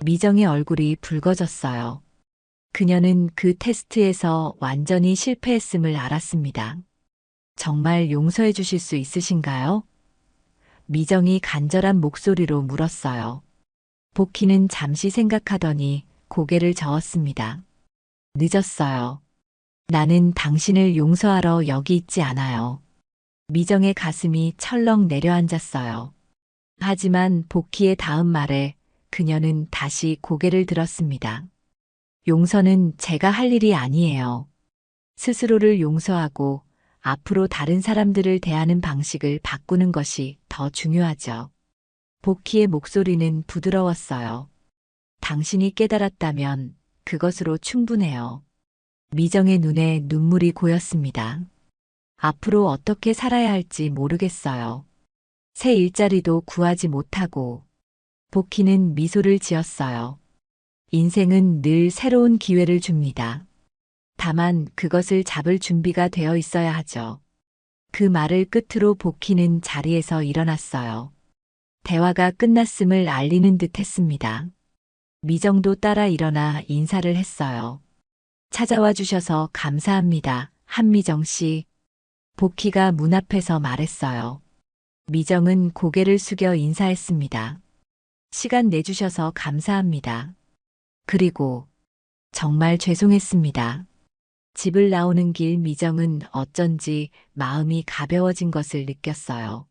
미정의 얼굴이 붉어졌어요. 그녀는 그 테스트에서 완전히 실패했음을 알았습니다. 정말 용서해 주실 수 있으신가요? 미정이 간절한 목소리로 물었어요. 복희는 잠시 생각하더니 고개를 저었습니다. 늦었어요. 나는 당신을 용서하러 여기 있지 않아요. 미정의 가슴이 철렁 내려앉았어요. 하지만 복희의 다음 말에 그녀는 다시 고개를 들었습니다. 용서는 제가 할 일이 아니에요. 스스로를 용서하고 앞으로 다른 사람들을 대하는 방식을 바꾸는 것이 더 중요하죠. 복희의 목소리는 부드러웠어요. 당신이 깨달았다면 그것으로 충분해요. 미정의 눈에 눈물이 고였습니다. 앞으로 어떻게 살아야 할지 모르겠어요. 새 일자리도 구하지 못하고. 복희는 미소를 지었어요. 인생은 늘 새로운 기회를 줍니다. 다만 그것을 잡을 준비가 되어 있어야 하죠. 그 말을 끝으로 복희는 자리에서 일어났어요. 대화가 끝났음을 알리는 듯 했습니다. 미정도 따라 일어나 인사를 했어요. 찾아와 주셔서 감사합니다, 한미정 씨. 복희가 문 앞에서 말했어요. 미정은 고개를 숙여 인사했습니다. 시간 내주셔서 감사합니다. 그리고 정말 죄송했습니다. 집을 나오는 길 미정은 어쩐지 마음이 가벼워진 것을 느꼈어요.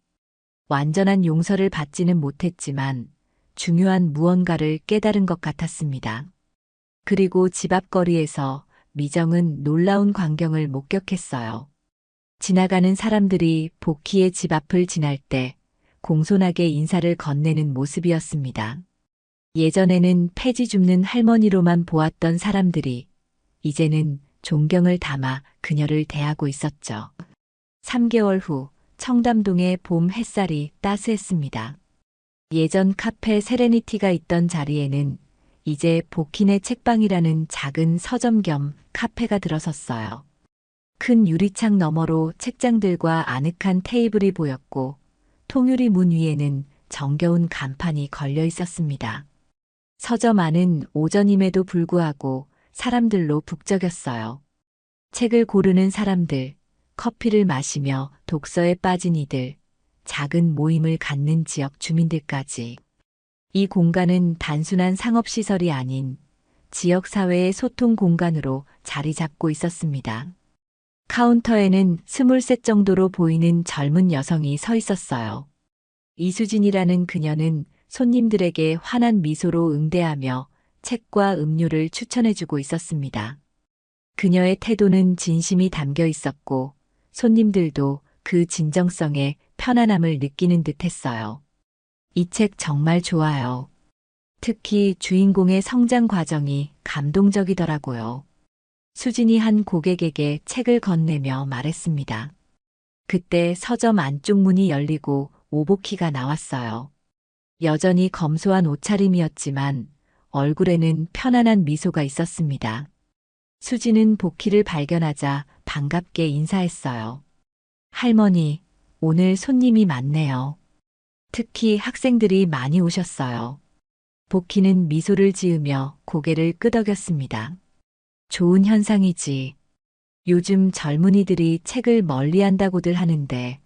완전한 용서를 받지는 못했지만 중요한 무언가를 깨달은 것 같았습니다. 그리고 집 앞거리에서 미정은 놀라운 광경을 목격했어요. 지나가는 사람들이 복희의 집 앞을 지날 때 공손하게 인사를 건네는 모습이었습니다. 예전에는 폐지 줍는 할머니로만 보았던 사람들이 이제는 존경을 담아 그녀를 대하고 있었죠. 3개월 후 청담동의 봄 햇살이 따스했습니다. 예전 카페 세레니티가 있던 자리에는 이제 복희네 책방이라는 작은 서점 겸 카페가 들어섰어요. 큰 유리창 너머로 책장들과 아늑한 테이블이 보였고 통유리 문 위에는 정겨운 간판이 걸려 있었습니다. 서점 안은 오전임에도 불구하고 사람들로 북적였어요. 책을 고르는 사람들, 커피를 마시며 독서에 빠진 이들, 작은 모임을 갖는 지역 주민들까지. 이 공간은 단순한 상업시설이 아닌 지역사회의 소통 공간으로 자리 잡고 있었습니다. 카운터에는 23 정도로 보이는 젊은 여성이 서 있었어요. 이수진이라는 그녀는 손님들에게 환한 미소로 응대하며 책과 음료를 추천해주고 있었습니다. 그녀의 태도는 진심이 담겨 있었고 손님들도 그 진정성에 편안함을 느끼는 듯 했어요. 이 책 정말 좋아요. 특히 주인공의 성장 과정이 감동적이더라고요. 수진이 한 고객에게 책을 건네며 말했습니다. 그때 서점 안쪽 문이 열리고 오복희가 나왔어요. 여전히 검소한 옷차림이었지만 얼굴에는 편안한 미소가 있었습니다. 수진은 복희를 발견하자 반갑게 인사했어요. 할머니, 오늘 손님이 많네요. 특히 학생들이 많이 오셨어요. 복희는 미소를 지으며 고개를 끄덕였습니다. 좋은 현상이지. 요즘 젊은이들이 책을 멀리한다고들 하는데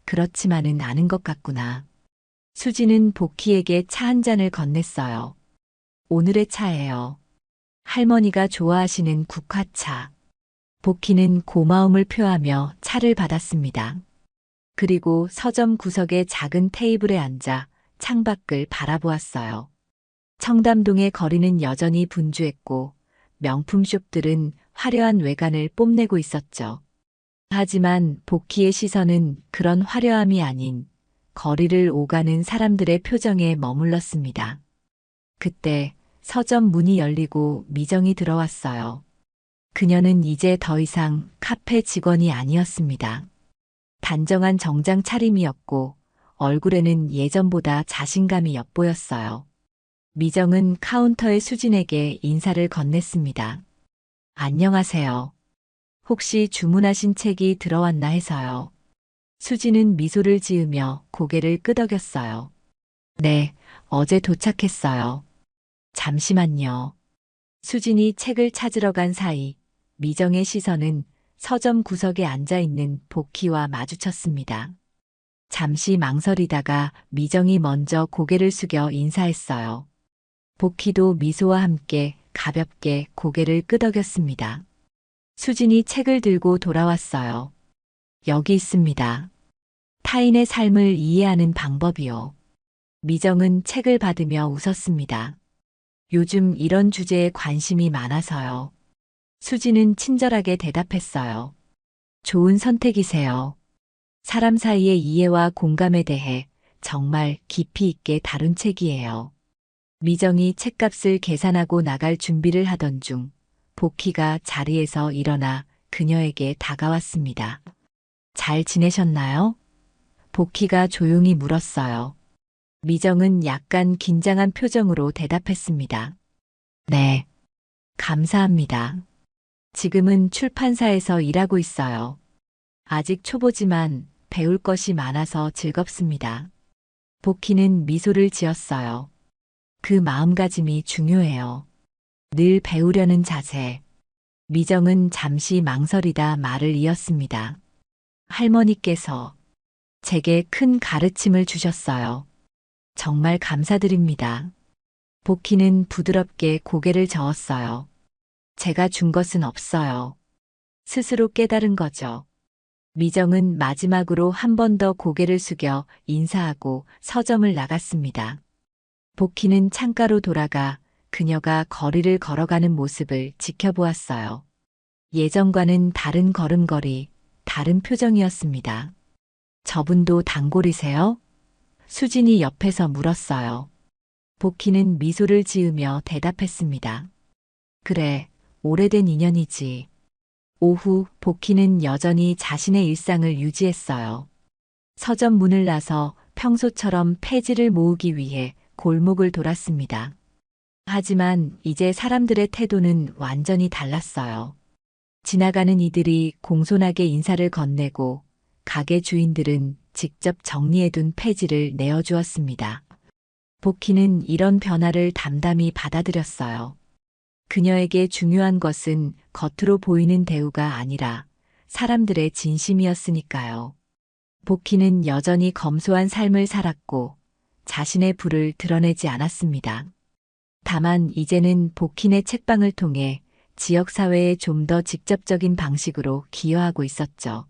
그렇지만은 않은 것 같구나. 수지는 복희에게 차 한 잔을 건넸어요. 오늘의 차예요. 할머니가 좋아하시는 국화차. 복희는 고마움을 표하며 차를 받았습니다. 그리고 서점 구석의 작은 테이블에 앉아 창밖을 바라보았어요. 청담동의 거리는 여전히 분주했고 명품숍들은 화려한 외관을 뽐내고 있었죠. 하지만 복희의 시선은 그런 화려함이 아닌 거리를 오가는 사람들의 표정에 머물렀습니다. 그때 서점 문이 열리고 미정이 들어왔어요. 그녀는 이제 더 이상 카페 직원이 아니었습니다. 단정한 정장 차림이었고 얼굴에는 예전보다 자신감이 엿보였어요. 미정은 카운터의 수진에게 인사를 건넸습니다. 안녕하세요. 혹시 주문하신 책이 들어왔나 해서요. 수진은 미소를 지으며 고개를 끄덕였어요. 네, 어제 도착했어요. 잠시만요. 수진이 책을 찾으러 간 사이 미정의 시선은 서점 구석에 앉아있는 복희와 마주쳤습니다. 잠시 망설이다가 미정이 먼저 고개를 숙여 인사했어요. 복희도 미소와 함께 가볍게 고개를 끄덕였습니다. 수진이 책을 들고 돌아왔어요. 여기 있습니다. 타인의 삶을 이해하는 방법이요. 미정은 책을 받으며 웃었습니다. 요즘 이런 주제에 관심이 많아서요. 수진은 친절하게 대답했어요. 좋은 선택이세요. 사람 사이의 이해와 공감에 대해 정말 깊이 있게 다룬 책이에요. 미정이 책값을 계산하고 나갈 준비를 하던 중 복희가 자리에서 일어나 그녀에게 다가왔습니다. 잘 지내셨나요? 복희가 조용히 물었어요. 미정은 약간 긴장한 표정으로 대답했습니다. 네, 감사합니다. 지금은 출판사에서 일하고 있어요. 아직 초보지만 배울 것이 많아서 즐겁습니다. 복희는 미소를 지었어요. 그 마음가짐이 중요해요. 늘 배우려는 자세. 미정은 잠시 망설이다 말을 이었습니다. 할머니께서 제게 큰 가르침을 주셨어요. 정말 감사드립니다. 복희는 부드럽게 고개를 저었어요. 제가 준 것은 없어요. 스스로 깨달은 거죠. 미정은 마지막으로 한 번 더 고개를 숙여 인사하고 서점을 나갔습니다. 복희는 창가로 돌아가 그녀가 거리를 걸어가는 모습을 지켜보았어요. 예전과는 다른 걸음걸이, 다른 표정이었습니다. 저분도 단골이세요? 수진이 옆에서 물었어요. 복희는 미소를 지으며 대답했습니다. 그래, 오래된 인연이지. 오후 복희는 여전히 자신의 일상을 유지했어요. 서점 문을 나서 평소처럼 폐지를 모으기 위해 골목을 돌았습니다. 하지만 이제 사람들의 태도는 완전히 달랐어요. 지나가는 이들이 공손하게 인사를 건네고 가게 주인들은 직접 정리해둔 폐지를 내어주었습니다. 복희는 이런 변화를 담담히 받아들였어요. 그녀에게 중요한 것은 겉으로 보이는 대우가 아니라 사람들의 진심이었으니까요. 복희는 여전히 검소한 삶을 살았고 자신의 부를 드러내지 않았습니다. 다만 이제는 복희네 책방을 통해 지역사회에 좀 더 직접적인 방식으로 기여하고 있었죠.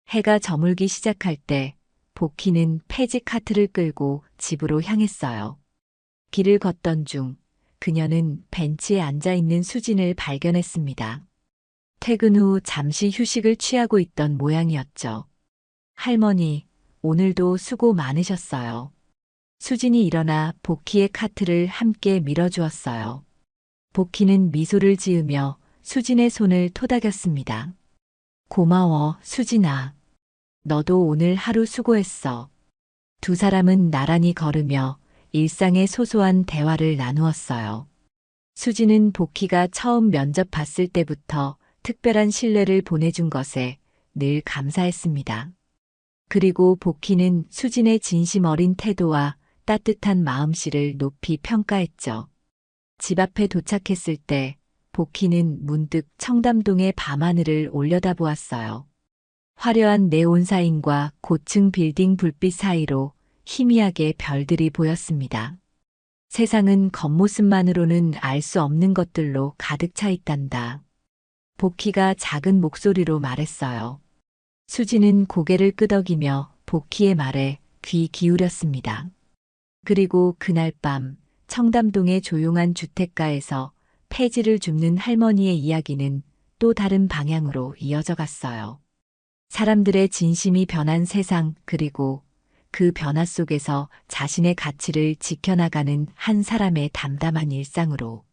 해가 저물기 시작할 때 복희는 폐지 카트를 끌고 집으로 향했어요. 길을 걷던 중 그녀는 벤치에 앉아 있는 수진을 발견했습니다. 퇴근 후 잠시 휴식을 취하고 있던 모양이었죠. 할머니, 오늘도 수고 많으셨어요. 수진이 일어나 복희의 카트를 함께 밀어주었어요. 복희는 미소를 지으며 수진의 손을 토닥였습니다. 고마워, 수진아. 너도 오늘 하루 수고했어. 두 사람은 나란히 걸으며 일상의 소소한 대화를 나누었어요. 수진은 복희가 처음 면접 봤을 때부터 특별한 신뢰를 보내준 것에 늘 감사했습니다. 그리고 복희는 수진의 진심 어린 태도와 따뜻한 마음씨를 높이 평가했죠. 집 앞에 도착했을 때 복희는 문득 청담동의 밤하늘을 올려다보았어요. 화려한 네온사인과 고층 빌딩 불빛 사이로 희미하게 별들이 보였습니다. 세상은 겉모습만으로는 알 수 없는 것들로 가득 차 있단다. 복희가 작은 목소리로 말했어요. 수지는 고개를 끄덕이며 복희의 말에 귀 기울였습니다. 그리고 그날 밤 청담동의 조용한 주택가에서 폐지를 줍는 할머니의 이야기는 또 다른 방향으로 이어져 갔어요. 사람들의 진심이 변한 세상, 그리고 그 변화 속에서 자신의 가치를 지켜나가는 한 사람의 담담한 일상으로.